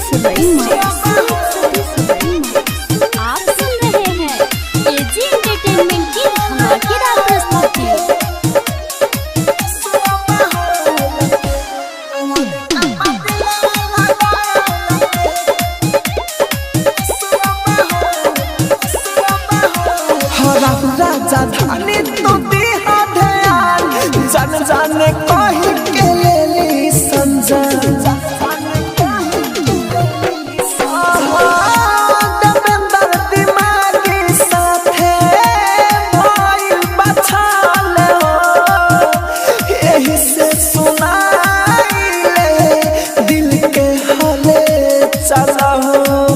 आप सुन रहे हैं एजी एंटरटेनमेंट की धमाकेदार प्रस्तुति। राजा धानी तो दिहा ध्यान जन जाने कही के लेली संजन देवेंद्र दिमागी साथे भइल बछाल यही से सुनाइले दिल के हले चलहो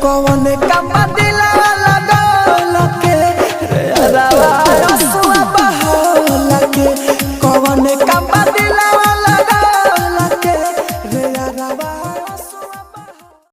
कौन कम दिला लगल के रे रवा सुआ बहल के कौन